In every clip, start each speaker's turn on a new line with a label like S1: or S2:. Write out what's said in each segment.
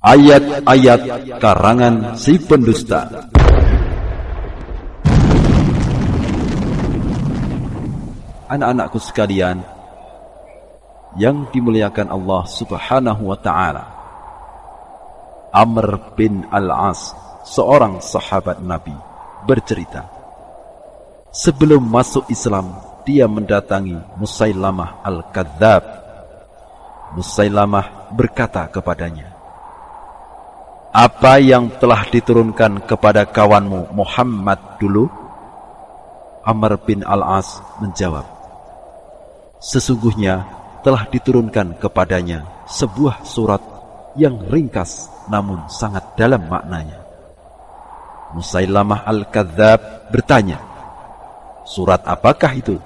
S1: Ayat-ayat karangan si pendusta. Anak-anakku sekalian yang dimuliakan Allah Subhanahu wa ta'ala, Amr bin Al-As, seorang sahabat Nabi, bercerita, sebelum masuk Islam dia mendatangi Musailamah Al-Kadzab. Musailamah berkata kepadanya, apa yang telah diturunkan kepada kawanmu Muhammad dulu? Amr bin Al-As menjawab, sesungguhnya telah diturunkan kepadanya sebuah surat yang ringkas namun sangat dalam maknanya. Musailamah Al-Kadzab bertanya, surat apakah itu?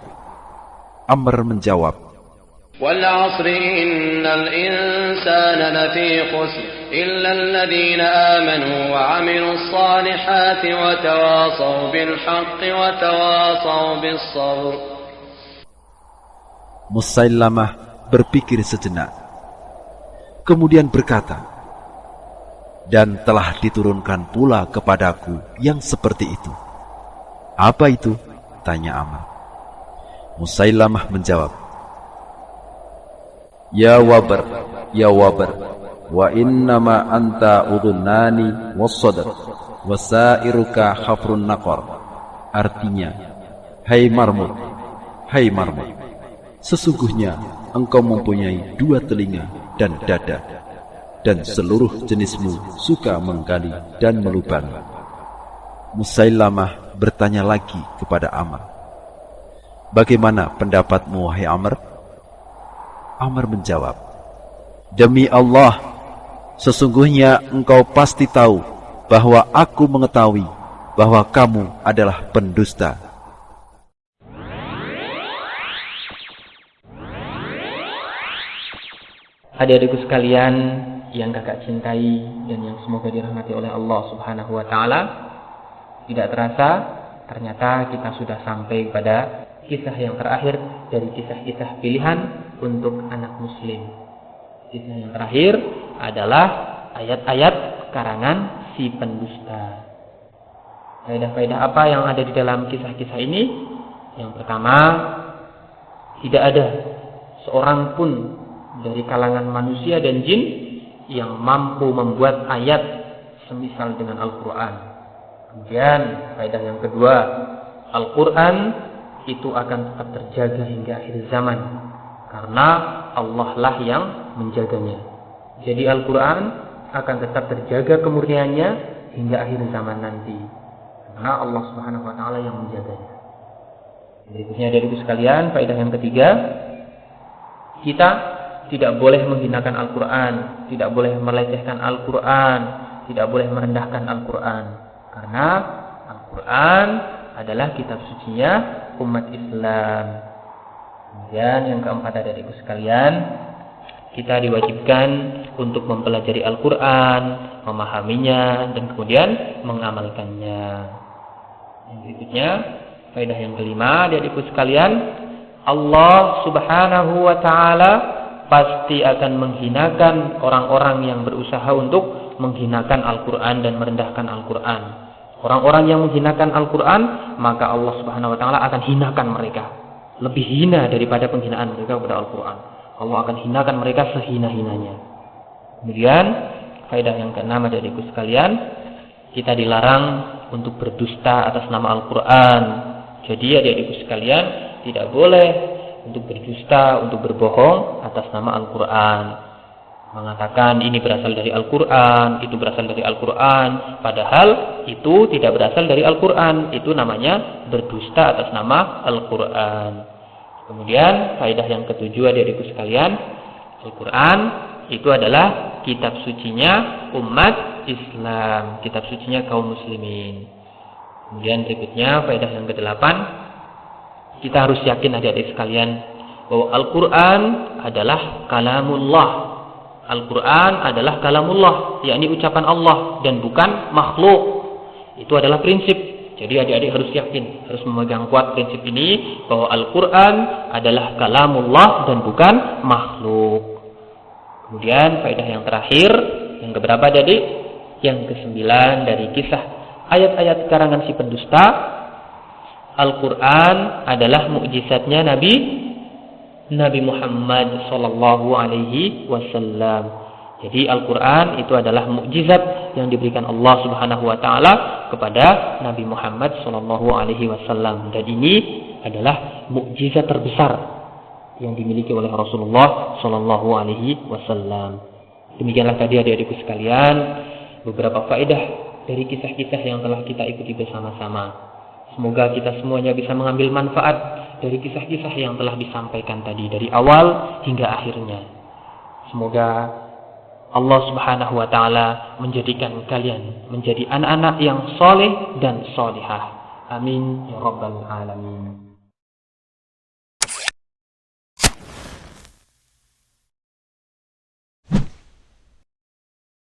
S1: Amr menjawab,
S2: wal 'asri innal insana lafī khusr illa alladhīna āmanū wa 'amilus ṣālihāti wa tawāṣaw bil haqqi wa tawāṣaw bis ṣabr.
S1: Musailamah berpikir sejenak, kemudian berkata, dan telah diturunkan pula kepadaku yang seperti itu. Apa itu? Tanya Amr. Musailamah menjawab, ya wabar, wa innama anta udhunani wassadr wasairuka khafrun naqar. Artinya, hai marmut, sesungguhnya engkau mempunyai dua telinga dan dada, dan seluruh jenismu suka menggali dan melubangi. Musailamah bertanya lagi kepada Amr, bagaimana pendapatmu wahai Amr? Amr menjawab, demi Allah, sesungguhnya engkau pasti tahu bahwa aku mengetahui bahwa kamu adalah pendusta.
S3: Adik-adikku sekalian yang kakak cintai dan yang semoga dirahmati oleh Allah Subhanahu wa ta'ala, tidak terasa ternyata kita sudah sampai pada kisah yang terakhir dari kisah-kisah pilihan untuk anak muslim. Kisah yang terakhir adalah ayat-ayat karangan si pendusta. Faedah-faedah apa yang ada di dalam kisah-kisah ini? Yang pertama, tidak ada seorang pun dari kalangan manusia dan jin yang mampu membuat ayat semisal dengan Al-Quran. Kemudian faedah yang kedua, Al-Quran itu akan tetap terjaga hingga akhir zaman, karena Allah lah yang menjaganya. Jadi Al-Quran akan tetap terjaga kemurniannya hingga akhir zaman nanti, karena Allah Subhanahu wa ta'ala yang menjaganya. Berikutnya dari itu sekalian, faedah yang ketiga, kita tidak boleh menghinakan Al-Quran, tidak boleh melecehkan Al-Quran, tidak boleh merendahkan Al-Quran, karena Al-Quran adalah kitab sucinya umat Islam. Kemudian yang keempat adik-adikku sekalian, kita diwajibkan untuk mempelajari Al-Quran, memahaminya, dan kemudian mengamalkannya. Yang berikutnya, faedah yang kelima adik-adikku sekalian, Allah Subhanahu wa ta'ala pasti akan menghinakan orang-orang yang berusaha untuk menghinakan Al-Quran dan merendahkan Al-Quran. Orang-orang yang menghinakan Al-Quran, maka Allah Subhanahu wa ta'ala akan hinakan mereka. Lebih hina daripada penghinaan mereka kepada Al-Quran. Allah akan hinakan mereka sehina-hinanya. Kemudian, faedah yang keenam adikku sekalian, kita dilarang untuk berdusta atas nama Al-Quran. Jadi adik-adikku sekalian, tidak boleh untuk berdusta, untuk berbohong atas nama Al-Quran. Mengatakan ini berasal dari Al-Quran, itu berasal dari Al-Quran, padahal itu tidak berasal dari Al-Quran. Itu namanya berdusta atas nama Al-Quran. Kemudian faedah yang ketujuh adik-adikku sekalian, Al-Quran itu adalah kitab sucinya umat Islam, kitab sucinya kaum muslimin. Kemudian berikutnya faedah yang kedelapan, kita harus yakin adik-adik sekalian bahwa Al-Quran adalah kalamullah. Al-Quran adalah kalamullah, yakni ucapan Allah dan bukan makhluk. Itu adalah prinsip. Jadi adik-adik harus yakin, harus memegang kuat prinsip ini bahwa Al-Quran adalah kalamullah dan bukan makhluk. Kemudian faedah yang terakhir, Yang keberapa tadi? Yang ke-9 dari kisah ayat-ayat karangan si pendusta. Al-Quran adalah mukjizatnya Nabi Muhammad sallallahu alaihi wasallam. Jadi Al-Quran itu adalah mukjizat yang diberikan Allah Subhanahu wa taala kepada Nabi Muhammad sallallahu alaihi wasallam, dan ini adalah mukjizat terbesar yang dimiliki oleh Rasulullah sallallahu alaihi wasallam. Demikianlah tadi adik-adikku sekalian beberapa faedah dari kisah-kisah yang telah kita ikuti bersama-sama. Semoga kita semuanya bisa mengambil manfaat dari kisah-kisah yang telah disampaikan tadi dari awal hingga akhirnya. Semoga Allah Subhanahu wa taala menjadikan kalian menjadi anak-anak yang soleh dan solihah. Amin ya rabbal alamin.